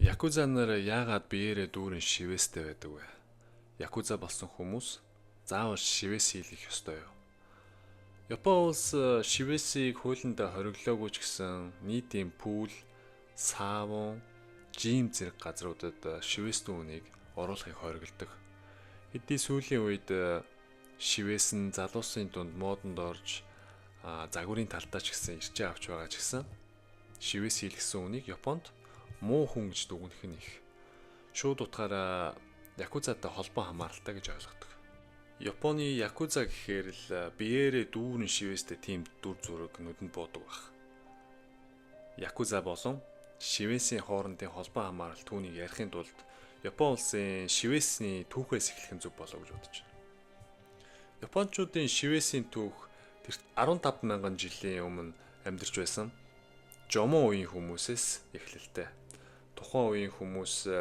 Якуза нар яагаад биеэрээ дүүрэн шивээстэй байдаг вэ? Якуза болсон хүмүүс заавал шивээс хийлгэх ёстой юу? Япон улс шивээсийг хуулиндаа хориглоогүй ч гэсэн нийтийн пүүл, савун, жим зэрэг газруудад шивээс дүүнийг оруулахыг хориглодог. Хэдий сүүлийн үед шивээс нь залуусын дунд модонд орж загварын талдаа ч гэсэн ирчээ авч байгаа ч гэсэн шивээс хийлгсэн үнийг Японд муу хүн гэж дүгнэх нь их. Шууд утгаараа якузатай холбоо хамааралтай гэж ойлгодог. Японы якуза гэхээр л биеэрээ дүүрэн шивээстэй тийм дүр зураг нүдэнд буудаг баг. Якуза болон шивээсийн хоорондын холбоо хамаарал түүнийг ярихын тулд Япон улсын шивээсний түүхээс эхлэх нь зөв болов гэж бодож байна. Япончуудын шивээсийн түүх тэр 15 мянган жилийн өмнө амьдарч байсан Жомон үеийн хүмүүсээс эхлэлтэй. Тухайн үеийн хүмүүс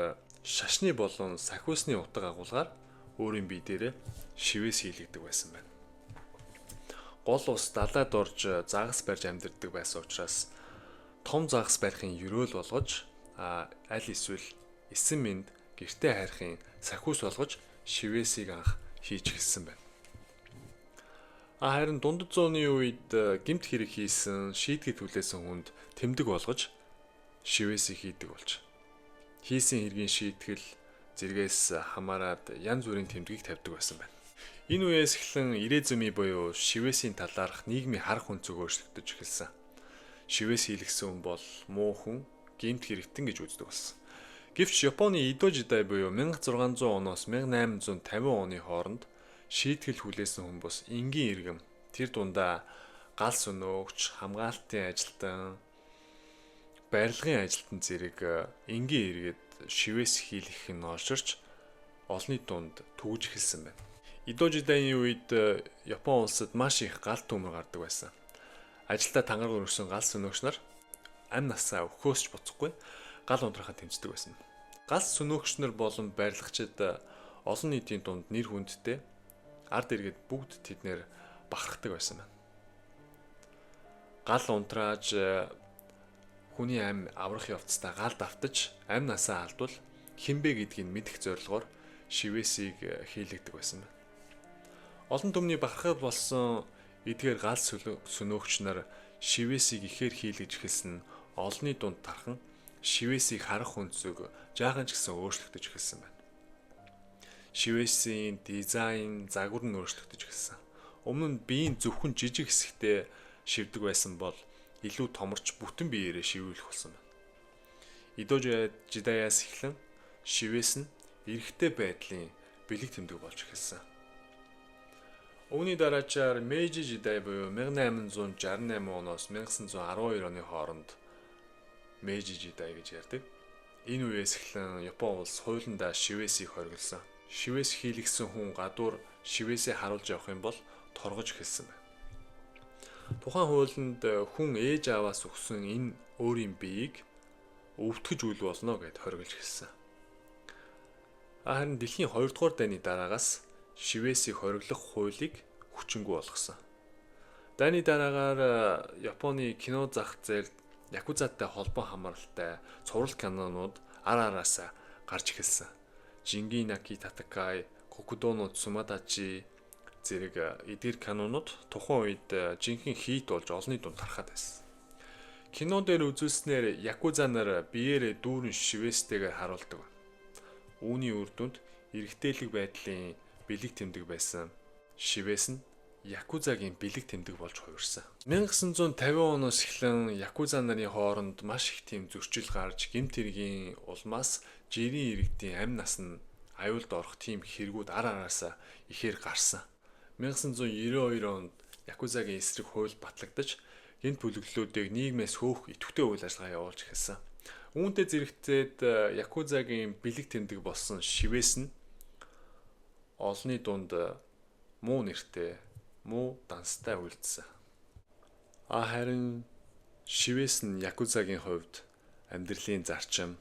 шашны болон сахиусны утга агуулгаар өөрийн бие дээрээ шивээс хийлгдэг байсан байна. Гол ус далайд орж загас барьж амьдардаг байсан учраас том загас барихын ерөөл болгож аль эсвэл эсэн мэнд гэртээ хайрахын сахиус болгож шивээсийг анх хийж эхэлсэн байна. Харин дундад зууны үед гэмт хэрэг хийсэн, шийдгийг түлээсэн хүнд тэмдэг болгож шивээсийг хийдэг болж. Хийсэн хэргийн шийтгэл зэргээс хамаарад янз бүрийн тэмдгийг тавьдаг байсан байна. Энэ үеэс эхлэн ирээ зүйн буюу шивээсийн талаарх нийгмийн харах өнцөг өөрчлөгдөж эхэлсэн. Шивээс хийлгсэн хүн бол муу хүн, гэмт хэрэгтэн гэж үздэг болсон. Гэвч Японы Эдо жидай буюу 1600 оноос 1850 оны хооронд шийтгэл хүлээсэн хүмүүс энгийн иргэм тэр дундаа гал сүнөөгч, хамгаалтын ажилтан, барилгын ажилтан зэрэг энгийн иргэд шивээс хийлгэх нь олширч олонний дунд төгж эхэлсэн байна. Эдо жидайны үед Япон улсад маш их гал төмөр гардаг байсан. Ажилдаа тангараг өргөсөн гал сүнөөгч нар амь насаа өхөөсч буцахгүй гал унтраахад тэмцдэг байсан. Гал сүнөөгч нар болон барилгачид олон нийтийн дунд нэр хүндтэй ард иргэд бүгд тэднэр бахархдаг байсан байна. Гал унтрааж хүний амь аврах явцдаа гал давтаж амь насаа алдвал хинбэ гэдгийг мэдэх зорилгоор шивээсийг хийлгдэг байсан байна. Олон түмний бахархал болсон эдгээр гал сүнөөгч нар шивээсийг ихээр хийлгэж эхэлсэн нь олонний дунд тархан шивээсийг харах өнцөг жаахан ч гэсэн өөрчлөгдөж эхэлсэн байна. Шивээсийн дизайн, загвар нь өөрчлөгдөж эхэлсэн. Өмнө нь биеийн зөвхөн жижиг хэсэгтээ шивдэг байсан бол илүү томорч бүтэн биеэрээ шивүүлэх болсон байна. Эдо жидаяас эхлэн шивээс нь эрэгтэй байдлын бэлэг тэмдэг болж эхэлсэн. Үүний дараачаар Мэйжи жидай буюу 1868 оноос 1912 оны хооронд Мэйжи жидай гэж ярьдаг. Энэ үеэс эхлэн Япон улс хуулиндаа шивээсийг хориглосон. Шивээс хийлгсэн хүн гадуур шивээсээ харуулж явах юм бол торгож эхэлсэн байна. Тухайн хуулинд хүн ээж аваас өгсөн энэ өөрийн биеийг өвтгөж үйл болно гэд хориглож эхэлсэн. Харин дэлхийн 2 дугаар дайны дараагаас шивээсийг хориглох хуулийг хүчингүй болгосон. Дайны дараагаар Японы кино зах зээлд якузатай холбоо хамааралтай цуврал кинонууд ар араасаа гарч эхэлсэн. Жингинаки Татакай, Кокудоно Цумадачи зэрэг эдгээр кинонууд тухайн үед жинхэнэ хийт болж олонний дунд тархаад байсан. Кино дээр үзүүлснээр якуза нар биеэрээ дүүрэн шивээстэйгээр харуулдаг. Үүний үр дүнд эрэгтэйлэг байдлын бэлэг тэмдэг байсан шивээс нь якузагийн бэлэг тэмдэг болж хувирсан. 1950 оноос эхлэн якуза нарын хооронд маш их тийм зөрчил гарч гэмт хэргийн улмаас жирийн иргэдийн амь нас нь аюулд орох тийм хэрэгүүд ар араасаа ихээр гарсан. 1992 онд якузагийн эсрэг хууль батлагдаж гэмт бүлэглэлүүдийг нийгмээс хөөх идэвхтэй үйл ажиллагаа явуулж эхэлсэн. Үүнтэй зэрэгцээд якузагийн бэлэг тэмдэг болсон шивээс нь олонний дунд муу нэртэй, муу данстай үлдсэн. Харин шивээс нь якузагийн хувьд амьдралын зарчим,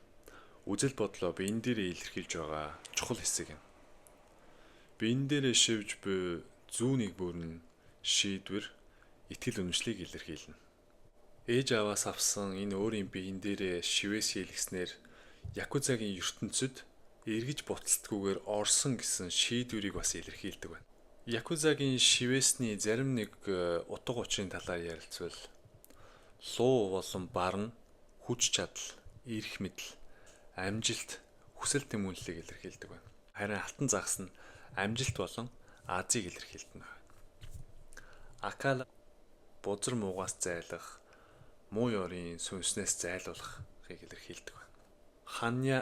үзэл бодлоо биен дээрээ илэрхийлж байгаа чухал хэсэг юм. Биен дээрээ шивж буй зүүнийг бүрэн шийдвэр, итгэл үнэмшлийг илэрхийлнэ. Ээж аваас авсан энэ өөрийн биен дээрээ шивээс хийлгэснээр Якузагийн ертөнцид эргэж буцалтгүйгээр орсон гэсэн шийдвэрийг бас илэрхийлдэг байна. Якузагийн шивэсний зарим нэг утга учирын талаар ярилцвал луу болон баран, хүч чадал, эрх мэдэл, амжилт, хүсэл тэмүүллийг илэрхийлдэг байна. Харин алтан загас нь амжилт болон азийг илэрхийлдэг байна. Акал бузар муугаас зайлах, муу ёрийн сүнснээс зайлуулахыг илэрхийлдэг байна. Ханья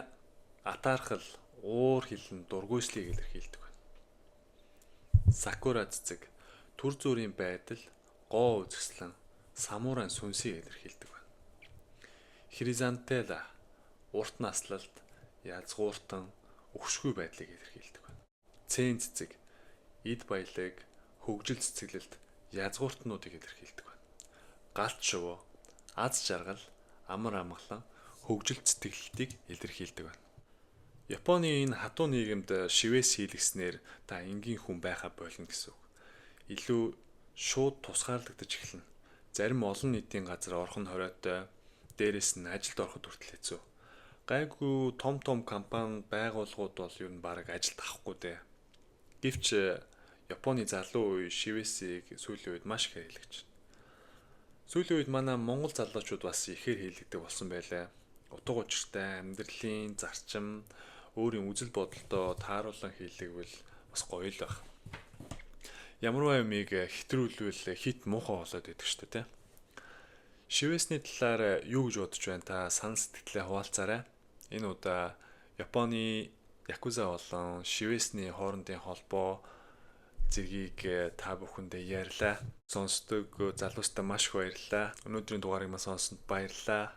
атаархал, уур хилэн дургуйслыг илэрхийлдэг байна. Сакура цэцэг түр зүрийн байдал, гоо үзэсгэлэн, самурайн сүнсийг илэрхийлдэг байна. Хризантела урт наслалт, язгууртан, өгшгүй байдлыг илэрхийлдэг байна. Цэн цэцэг эд баялаг, хөгжил цэцэглэлт, язгууртнуудыг илэрхийлдэг байна. Галт шувуу аз жаргал, амар амгалан, хөгжил цэцэглэлтийг илэрхийлдэг байна. Японы энэ хатуу нийгэмд шивээс хийлгэснээр та энгийн хүн байха болно гэсэн үг. Илүү шууд тусгаарлагдаж эхэлнэ. Зарим олон нийтийн газар орхон хориотой, дээрэс нь ажилд ороход хүртэл хэцүү. Гайгүй том компани байгууллагууд бол ер нь бараг ажилд авахгүй дээ. Гэвч Японы залуу үе шивэсийг сүүлийн үед маш ихээр хийлгэж байна. Сүүлийн үед манай Монгол залуучууд бас ихээр хийлгдэг болсон байлаа. Утга учиртай амьдралын зарчим, өөрийн үзэл бодолтой тааруулан хийлгвэл бас гоё л баг. Ямарваа юмыг хэтрүүлвэл хит муухай болоод идэг шүү дээ. Шивэсний талаар юу гэж бодож байна та санал сэтгэлээ хуваалцаарай. Энэ удаа Японы якуза болон шивэсний хоорондын холбоо зэргийг та бүхэндээ ярьлаа. Сонсдог залуустаа маш их баярлалаа. Өнөөдрийн дугаарыг маань сонссонд баярлалаа.